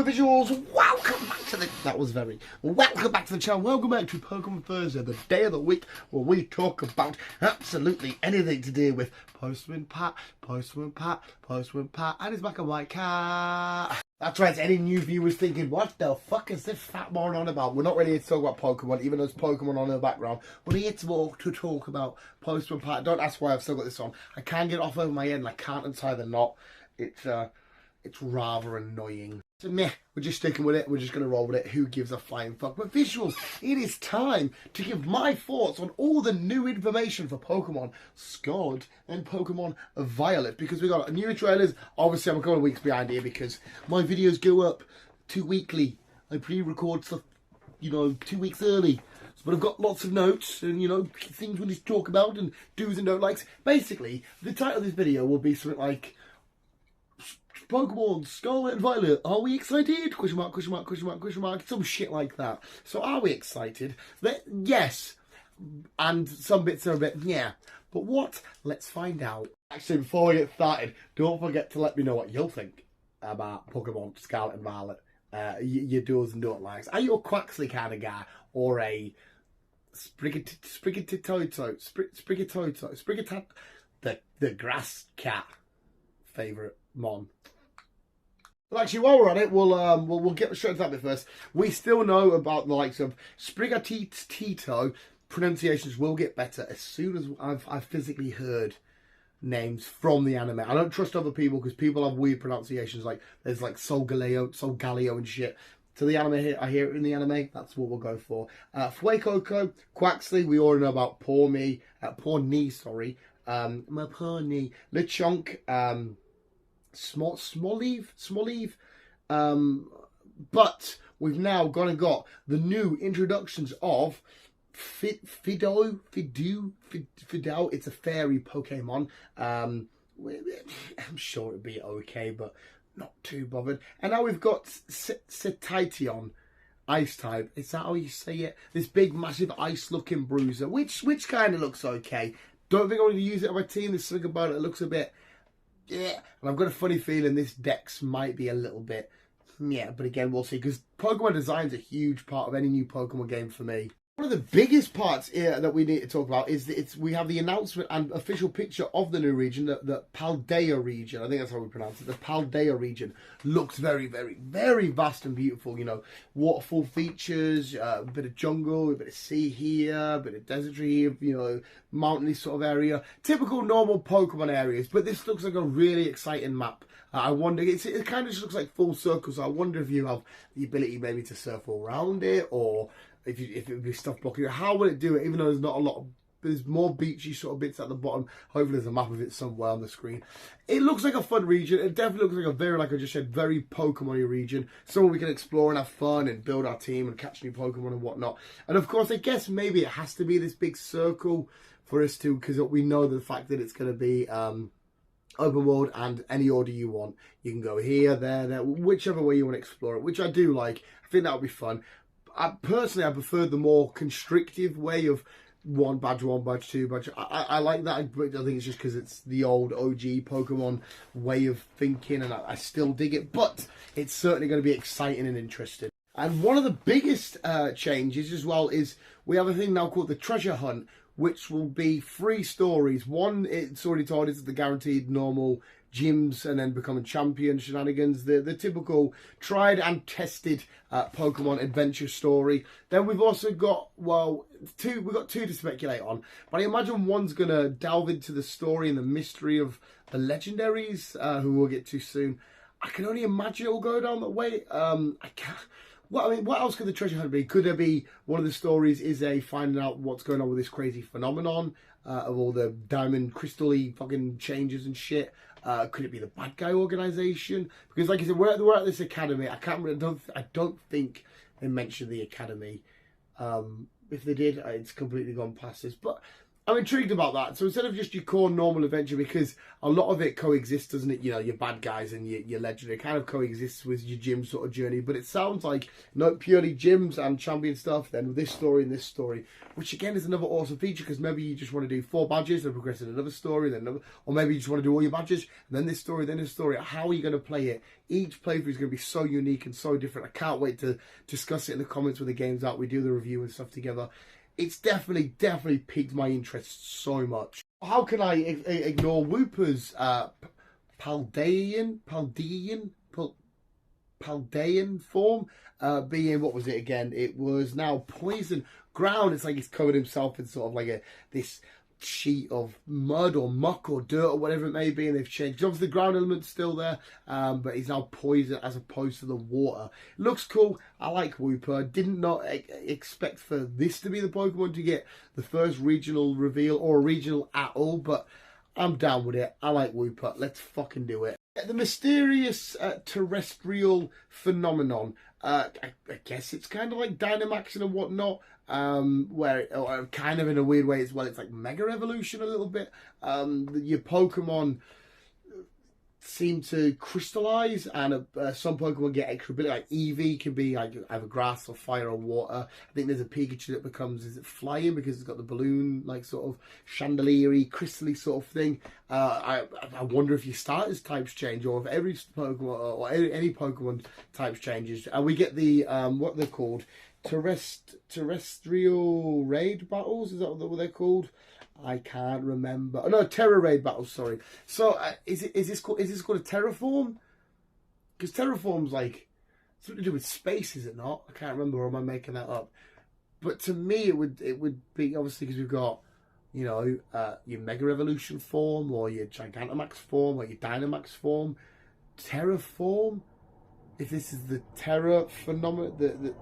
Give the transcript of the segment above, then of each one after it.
visuals, welcome back to the, welcome back to the channel, welcome back to Pokemon Thursday, the day of the week where we talk about absolutely anything to do with Postman Pat, and his black and white cat. That's right, any new viewers thinking, what the fuck is this fat moron on about? We're not really here to talk about Pokemon, even though there's Pokemon on in the background. We're here to talk about Postman Pat. Don't ask why I've still got this on. I can't get it off over my head and I can't untie the knot. It's rather annoying. So meh, we're just sticking with it. We're just going to roll with it. Who gives a flying fuck? But visuals, it is time to give my thoughts on all the new information for Pokemon Scarlet and Pokemon Violet. Because we got new trailers. Obviously, I'm a couple of weeks behind here because my videos go up 2 weekly. I pre-record stuff, 2 weeks early. But I've got lots of notes and, things we need to talk about and do's and don't likes. Basically, the title of this video will be something like Pokemon Scarlet and Violet, are we excited? Question mark, question mark, question mark, question mark, some shit like that. So are we excited? Yes. And some bits are a bit, yeah. But what? Let's find out. Actually, before we get started, don't forget to let me know what you'll think about Pokemon Scarlet and Violet. Your do's and don't likes. Are you a Quaxley kind of guy or a Sprigatito, the grass cat favourite mon? Well, actually, while we're on it, we'll get straight to that bit first. We still know about the likes of Sprigatito. Pronunciations will get better as soon as I've physically heard names from the anime. I don't trust other people because people have weird pronunciations. Like there's like Solgaleo and shit. So the anime, I hear it in the anime. That's what we'll go for. Fuecoco, Quaxley. We already know about my poor knee. Lechonk. Smoliv, but we've now got the new introductions of Fido. It's a fairy Pokemon. I'm sure it'd be okay, but not too bothered. And now we've got Cetition, ice type. Is that how you say it? This big, massive, ice-looking bruiser, which kind of looks okay. Don't think I'm going to use it on my team. There's something about it. It looks a bit. Yeah, and I've got a funny feeling this Dex might be a little bit, yeah, but again, we'll see, because Pokemon design's a huge part of any new Pokemon game for me. One of the biggest parts here that we need to talk about is that we have the announcement and official picture of the new region, the Paldea region. I think that's how we pronounce it. The Paldea region looks very, very, very vast and beautiful. Waterfall features, a bit of jungle, a bit of sea here, a bit of desertry here, mountainy sort of area. Typical normal Pokemon areas, but this looks like a really exciting map. I wonder, it kind of just looks like full circles. So I wonder if you have the ability maybe to surf around it, or if it would be stuff blocking it. How will it do it? Even though there's not a lot of, there's more beachy sort of bits at the bottom. Hopefully there's a map of it somewhere on the screen. It looks like a fun region. It definitely looks like a very, like I just said, very Pokemon-y region. Somewhere we can explore and have fun and build our team and catch new Pokemon and whatnot. And of course, I guess maybe it has to be this big circle for us to, because we know the fact that it's going to be open world and any order you want. You can go here, there, whichever way you want to explore it, which I do like. I think that would be fun. I prefer the more constrictive way of badge 1, badge 2, badge. I like that, but I think it's just because it's the old OG Pokemon way of thinking, and I still dig it. But it's certainly going to be exciting and interesting. And one of the biggest changes as well is we have a thing now called the Treasure Hunt, which will be 3 stories. One, it's already told, is the guaranteed normal gyms and then becoming champion shenanigans, the typical tried and tested Pokemon adventure story. Then we've also got, we've got 2 to speculate on, but I imagine one's going to delve into the story and the mystery of the legendaries, who we'll get to soon. I can only imagine it will go down that way. I can't. Well, I mean, what else could the treasure hunt be? Could there be one of the stories is finding out what's going on with this crazy phenomenon of all the diamond crystal-y fucking changes and shit? Could it be the bad guy organization? Because, like I said, we're at this academy. I don't think they mentioned the academy. If they did, it's completely gone past this. But I'm intrigued about that. So instead of just your core normal adventure, because a lot of it coexists, doesn't it? You know, your bad guys and your legendary kind of coexists with your gym sort of journey. But it sounds like not purely gyms and champion stuff, then this story and this story, which again is another awesome feature, because maybe you just want to do 4 badges and progress in another story, then another, or maybe you just want to do all your badges, and then this story, then this story. How are you going to play it? Each playthrough is going to be so unique and so different. I can't wait to discuss it in the comments when the game's out. We do the review and stuff together. It's definitely piqued my interest so much. How can I ignore Wooper's Paldean form being, what was it again? It was now poison ground. It's like he's covered himself in sort of like this sheet of mud or muck or dirt or whatever it may be, and they've changed. Obviously the ground element's still there, but he's now poison as opposed to the water. It looks cool. I like Wooper. I did not expect for this to be the Pokemon to get the first regional reveal or a regional at all, but I'm down with it. I like Wooper. Let's fucking do it. The mysterious terrestrial phenomenon. I guess it's kind of like Dynamaxing and whatnot, where or kind of in a weird way as well. It's like Mega Evolution a little bit. Your Pokemon seem to crystallize, and some Pokemon get extra ability. Like Eevee can be like either grass or fire or water. I think there's a Pikachu that becomes, is it flying, because it's got the balloon like sort of chandelier-y, crystally sort of thing. I wonder if your starters types change, or if every Pokemon or any Pokemon types changes. And we get the what they're called, terrestrial raid battles. Is that what they're called? I can't remember. Oh, no, Terra Raid battles. Sorry. So is this called a Terraform? Because Terraform's like something to do with space, is it not? I can't remember. Or am I making that up? But to me, it would be, obviously, because we've got, you know, your Mega Evolution form, or your Gigantamax form, or your Dynamax form. Terraform. If this is the Terra phenomenon,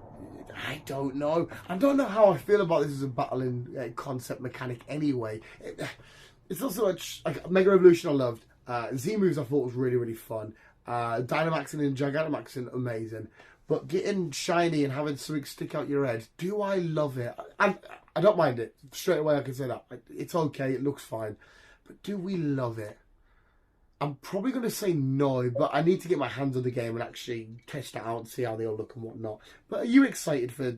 I don't know. I don't know how I feel about this as a battling concept mechanic anyway. It's also like Mega Evolution I loved. Z moves I thought was really fun. Dynamaxing and Gigantamaxing, amazing. But getting shiny and having something stick out your head, do I love it? I don't mind it. Straight away I can say that. It's okay, it looks fine. But do we love it? I'm probably going to say no, but I need to get my hands on the game and actually test it out and see how they all look and whatnot. But are you excited for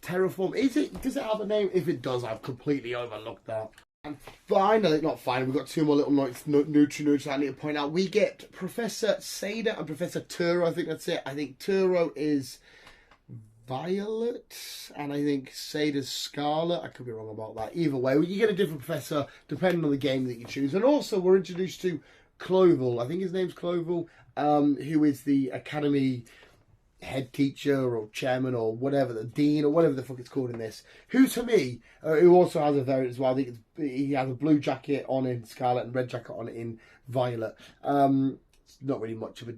Terraform? Does it have a name? If it does, I've completely overlooked that. And finally, not finally, we've got 2 more little notes I need to point out. We get Professor Sada and Professor Turo. I think that's it. I think Turo is Violet, and I think Sada's Scarlett. I could be wrong about that. Either way, you get a different professor depending on the game that you choose. And also, we're introduced to Clovel, I think his name's Clovel, who is the academy head teacher or chairman or whatever, the dean or whatever the fuck it's called in this, who to me, who also has a variant as well. I think he has a blue jacket on in Scarlet and red jacket on in Violet. It's not really much of a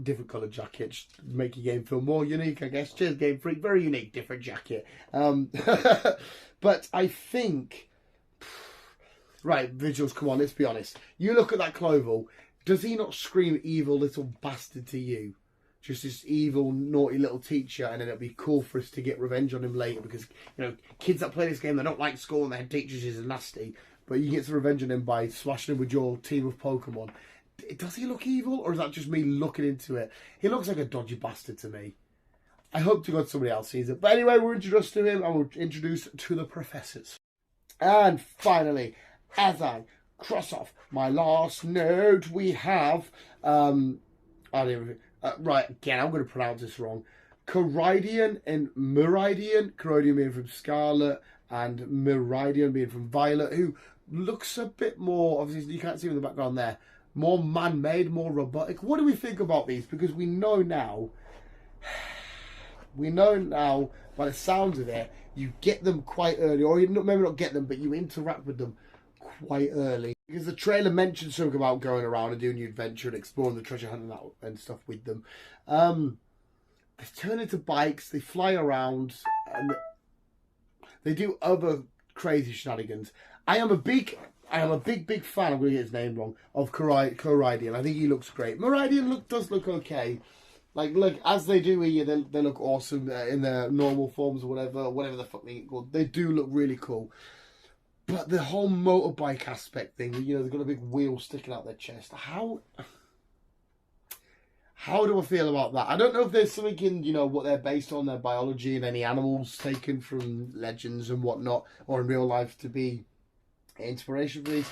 different coloured jacket, just make your game feel more unique, I guess. Cheers, Game Freak, very unique, different jacket. But I think... Right, visuals, come on, let's be honest. You look at that Clovel, does he not scream evil little bastard to you? Just this evil, naughty little teacher, and then it'd be cool for us to get revenge on him later, because, you know, kids that play this game, they don't like school and their head teachers is nasty, but you get some revenge on him by smashing him with your team of Pokemon. Does he look evil, or is that just me looking into it? He looks like a dodgy bastard to me. I hope to God somebody else sees it. But anyway, we're introduced to him, and we're introduced to the professors. And finally, as I cross off my last note, we have, right, again, I'm going to pronounce this wrong, Coridian and Meridian, Coridian being from Scarlet and Meridian being from Violet, who looks a bit more, obviously you can't see him in the background there, more man-made, more robotic. What do we think about these? Because we know now by the sounds of it, you get them quite early, or you maybe not get them, but you interact with them quite early, because the trailer mentions something about going around and doing your adventure and exploring the treasure hunt and stuff with them. They turn into bikes, they fly around, and they do other crazy shenanigans. I am a big fan, I'm going to get his name wrong, of Coridian. I think he looks great. Meridian does look okay. Like, look, as they do here, they look awesome in their normal forms or whatever the fuck they called. They do look really cool. But the whole motorbike aspect thing, you know, they've got a big wheel sticking out their chest. How do I feel about that? I don't know if there's something in, you know, what they're based on, their biology, and any animals taken from legends and whatnot, or in real life to be inspiration for these.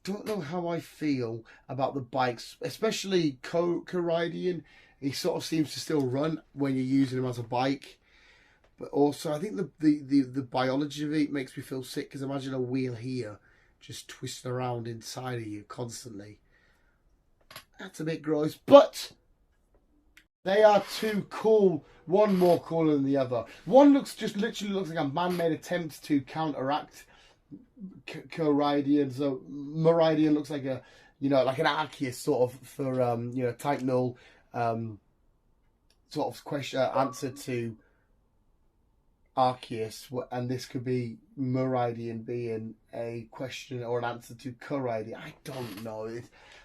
Don't know how I feel about the bikes, especially Caridian. He sort of seems to still run when you're using him as a bike. But also, I think the biology of it makes me feel sick, because imagine a wheel here just twisting around inside of you constantly. That's a bit gross, but they are too cool. One more cooler than the other. One literally looks like a man-made attempt to counteract Caridian. So Meridian looks like a, you know, like an Arceus sort of for you know, type null sort of question answer to Arceus, and this could be Meridian being a question or an answer to Caridian. I don't know.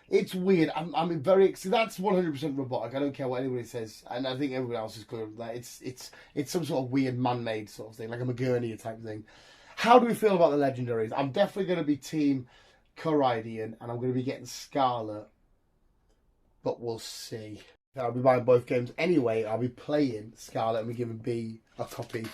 It's weird. I'm very. See, that's 100% robotic. I don't care what anybody says, and I think everyone else is clear with that. It's some sort of weird man-made sort of thing, like a Magonia type thing. How do we feel about the legendaries? I'm definitely going to be team Caridian, and I'm going to be getting Scarlett, but we'll see. I'll be buying both games anyway. I'll be playing Scarlett, and we're giving B a copy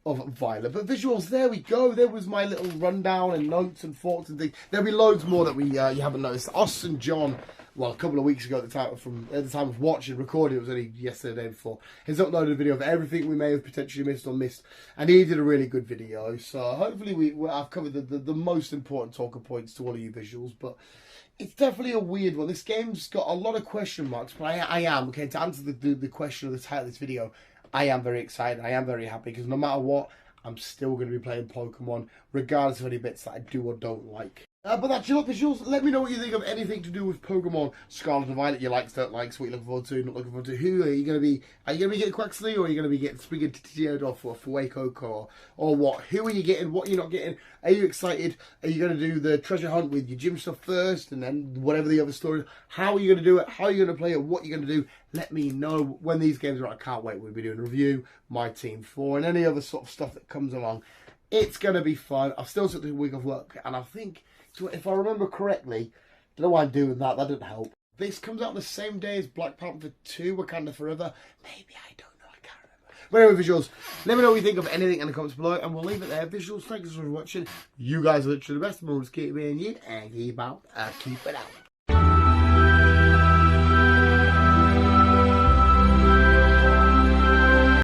of Violet. But visuals, there we go. There was my little rundown and notes and thoughts and things. There'll be loads more that we you haven't noticed. Us and John, well, a couple of weeks ago at the time of watching, recording, it was only yesterday, the day before, has uploaded a video of everything we may have potentially missed or missed, and he did a really good video. So hopefully I've covered the most important talking points to all of you visuals. But it's definitely a weird one. This game's got a lot of question marks, but I am, okay, to answer the question of the title of this video, I am very excited. I am very happy, because no matter what, I'm still going to be playing Pokemon, regardless of any bits that I do or don't like. But that's your visuals. Let me know what you think of anything to do with Pokemon Scarlet and Violet. Your likes, don't likes, what you're looking forward to, not looking forward to. Who are you going to be? Are you going to be getting Quaxley, or are you going to be getting Sprigatito off for Fuecoco, or what? Who are you getting? What are you not getting? Are you excited? Are you going to do the treasure hunt with your gym stuff first, and then whatever the other story? How are you going to do it? How are you going to play it? What are you going to do? Let me know when these games are out. I can't wait. We'll be doing a review, my team 4, and any other sort of stuff that comes along. It's going to be fun. I've still got a week of work, and I think, if I remember correctly, I don't know why I'm doing that. That didn't help. This comes out the same day as Black Panther 2, Wakanda Forever. Maybe, I don't know. I can't remember. But anyway, visuals, let me know what you think of anything in the comments below, and we'll leave it there. Visuals, thank you so much for watching. You guys are literally the best. We'll just keep being you, and keep out. Keep it out.